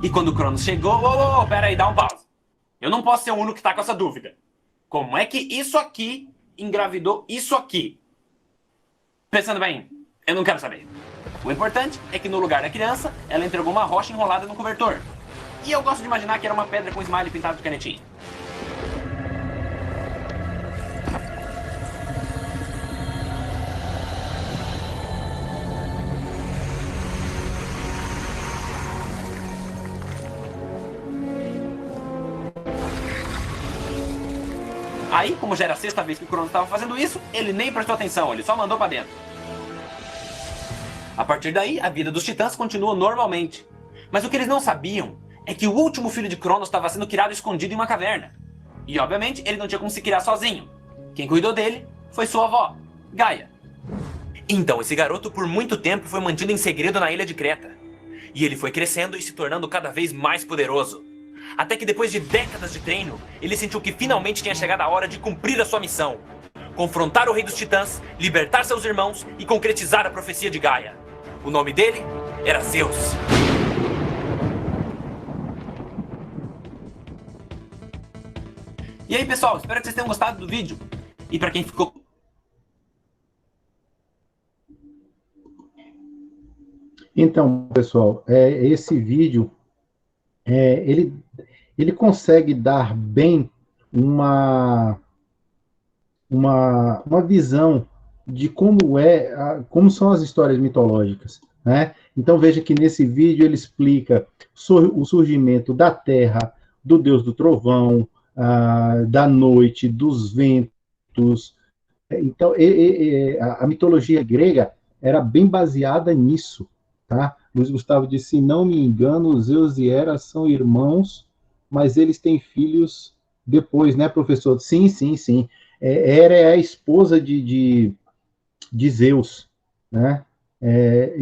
E quando Cronos chegou... Pera aí, dá um pause. Eu não posso ser o único que tá com essa dúvida. Como é que isso aqui engravidou isso aqui? Pensando bem, eu não quero saber. O importante é que no lugar da criança, ela entregou uma rocha enrolada no cobertor. E eu gosto de imaginar que era uma pedra com smiley pintado de canetinha. Aí, como já era a sexta vez que o Cronos estava fazendo isso, ele nem prestou atenção, ele só mandou pra dentro. A partir daí, a vida dos titãs continuou normalmente. Mas o que eles não sabiam é que o último filho de Cronos estava sendo criado escondido em uma caverna. E, obviamente, ele não tinha como se criar sozinho. Quem cuidou dele foi sua avó, Gaia. Então, esse garoto por muito tempo foi mantido em segredo na ilha de Creta. E ele foi crescendo e se tornando cada vez mais poderoso. Até que depois de décadas de treino, ele sentiu que finalmente tinha chegado a hora de cumprir a sua missão. Confrontar o rei dos titãs, libertar seus irmãos e concretizar a profecia de Gaia. O nome dele era Zeus. E aí, pessoal, espero que vocês tenham gostado do vídeo. E para quem ficou... Então, pessoal, esse vídeo, ele consegue dar bem uma visão de como são as histórias mitológicas. né? Então veja que nesse vídeo ele explica o surgimento da terra, do deus do trovão, da noite, dos ventos. Então a mitologia grega era bem baseada nisso, tá? Luiz Gustavo disse, se não me engano, Zeus e Hera são irmãos, mas eles têm filhos depois, né, professor? Sim, sim, sim. Hera é a esposa de Zeus, né?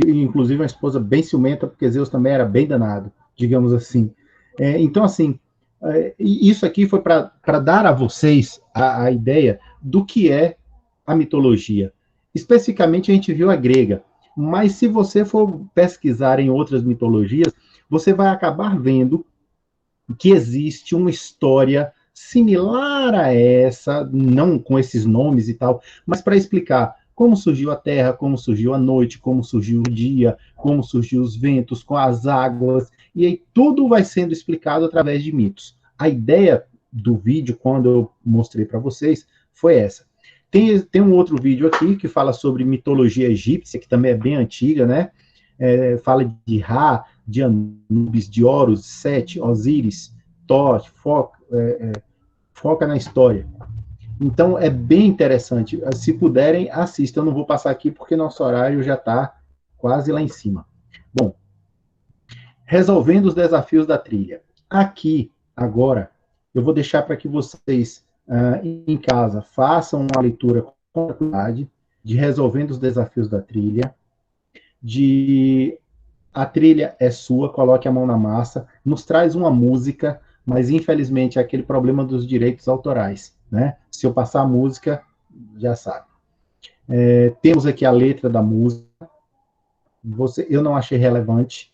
Inclusive uma esposa bem ciumenta, porque Zeus também era bem danado, digamos assim. Então, assim, isso aqui foi para dar a vocês a ideia do que é a mitologia. Especificamente, a gente viu a grega, mas se você for pesquisar em outras mitologias, você vai acabar vendo que existe uma história similar a essa, não com esses nomes e tal, mas para explicar como surgiu a terra, como surgiu a noite, como surgiu o dia, como surgiu os ventos, com as águas, e aí tudo vai sendo explicado através de mitos. A ideia do vídeo, quando eu mostrei para vocês, foi essa. Tem um outro vídeo aqui que fala sobre mitologia egípcia, que também é bem antiga, né? Fala de Ra, de Anubis, de Horus, Sete, Osíris, Thoth, foca na história. Então, é bem interessante. Se puderem, assistam. Eu não vou passar aqui porque nosso horário já está quase lá em cima. Bom, resolvendo os desafios da trilha. Aqui, agora, eu vou deixar para que vocês, em casa, façam uma leitura com qualidade de resolvendo os desafios da trilha, a trilha é sua, coloque a mão na massa, nos traz uma música, mas infelizmente é aquele problema dos direitos autorais, né? Se eu passar a música, já sabe. Temos aqui a letra da música, eu não achei relevante,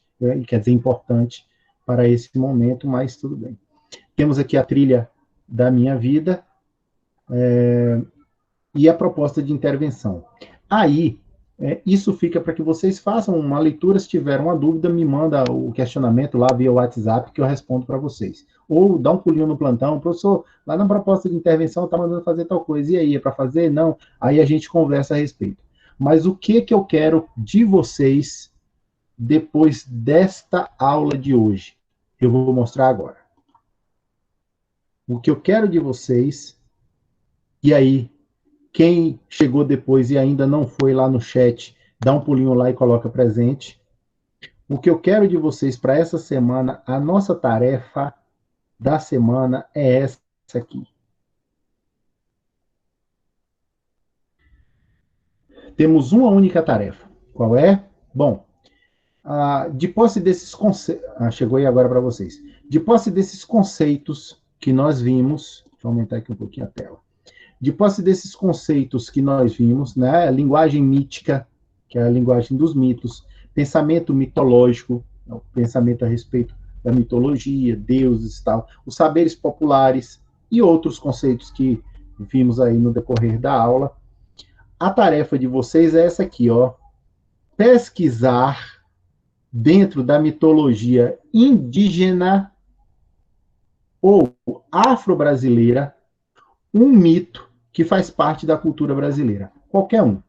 quer dizer, importante para esse momento, mas tudo bem. Temos aqui a trilha da minha vida e a proposta de intervenção. Aí, isso fica para que vocês façam uma leitura. Se tiver uma dúvida, me manda o questionamento lá via WhatsApp que eu respondo para vocês. Ou dá um pulinho no plantão, professor, lá na proposta de intervenção está mandando fazer tal coisa, e aí, é para fazer? Não. Aí a gente conversa a respeito. Mas o que eu quero de vocês depois desta aula de hoje? Eu vou mostrar agora. O que eu quero de vocês, e aí, quem chegou depois e ainda não foi lá no chat, dá um pulinho lá e coloca presente. O que eu quero de vocês para essa semana, a nossa tarefa da semana é essa aqui. Temos uma única tarefa. Qual é? Bom, de posse desses conceitos... chegou aí agora para vocês. De posse desses conceitos que nós vimos... Deixa eu aumentar aqui um pouquinho a tela. De posse desses conceitos que nós vimos, né? Linguagem mítica, que é a linguagem dos mitos, pensamento mitológico, o pensamento a respeito da mitologia, deuses e tal, os saberes populares e outros conceitos que vimos aí no decorrer da aula. A tarefa de vocês é essa aqui, ó. Pesquisar dentro da mitologia indígena ou afro-brasileira um mito que faz parte da cultura brasileira. Qualquer um.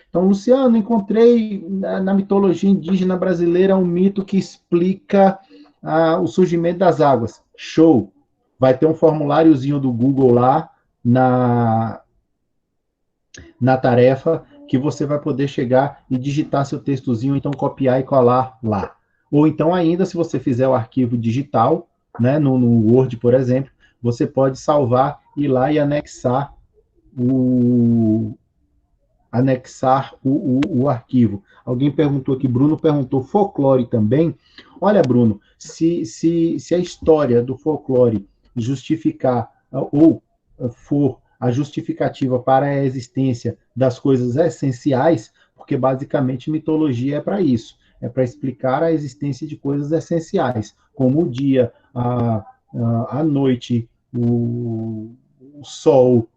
Então, Luciano, encontrei na mitologia indígena brasileira um mito que explica o surgimento das águas. Show! Vai ter um formuláriozinho do Google lá na tarefa que você vai poder chegar e digitar seu textozinho, então copiar e colar lá. Ou então ainda, se você fizer o arquivo digital, né, no Word, por exemplo, você pode salvar, ir lá e anexar o arquivo. Alguém perguntou aqui, Bruno perguntou, folclore também? Olha, Bruno, se a história do folclore justificar, ou for a justificativa para a existência das coisas essenciais, porque basicamente mitologia é para isso, é para explicar a existência de coisas essenciais, como o dia, a noite, o sol,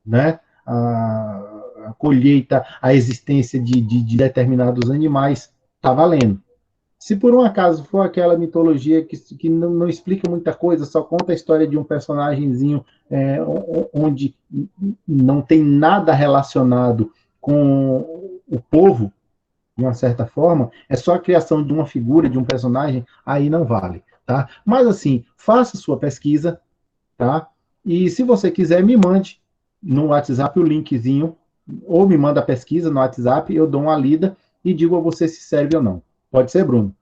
né? A colheita, a existência de determinados animais, está valendo. Se por um acaso for aquela mitologia que não explica muita coisa, só conta a história de um personagemzinho onde não tem nada relacionado com o povo, de uma certa forma, é só a criação de uma figura, de um personagem, aí não vale, tá? Mas assim, faça sua pesquisa, tá? E se você quiser, me mande no WhatsApp o linkzinho, ou me manda a pesquisa no WhatsApp, eu dou uma lida e digo a você se serve ou não. Pode ser, Bruno?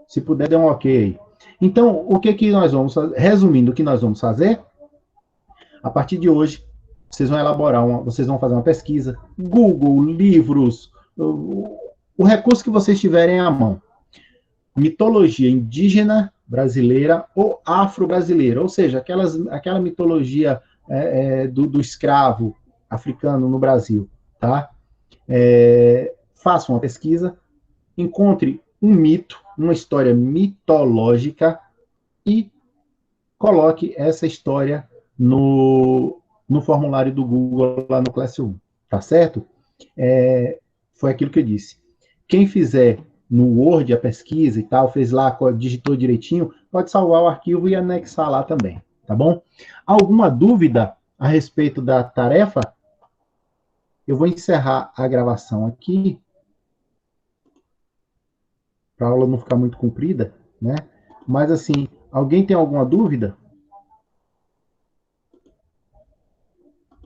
Se puder, dê um ok aí. Então, o que nós vamos fazer? Resumindo, o que nós vamos fazer? A partir de hoje, vocês vão elaborar, vocês vão fazer uma pesquisa, Google, livros, o recurso que vocês tiverem à mão. Mitologia indígena brasileira ou afro-brasileira, ou seja, aquela mitologia do escravo africano no Brasil, tá? Faça uma pesquisa, encontre um mito, uma história mitológica e coloque essa história no formulário do Google lá no Classroom, tá certo? Foi aquilo que eu disse. Quem fizer no Word a pesquisa e tal, fez lá, digitou direitinho, pode salvar o arquivo e anexar lá também, tá bom? Alguma dúvida a respeito da tarefa? Eu vou encerrar a gravação aqui, para a aula não ficar muito comprida, né? Mas assim, alguém tem alguma dúvida?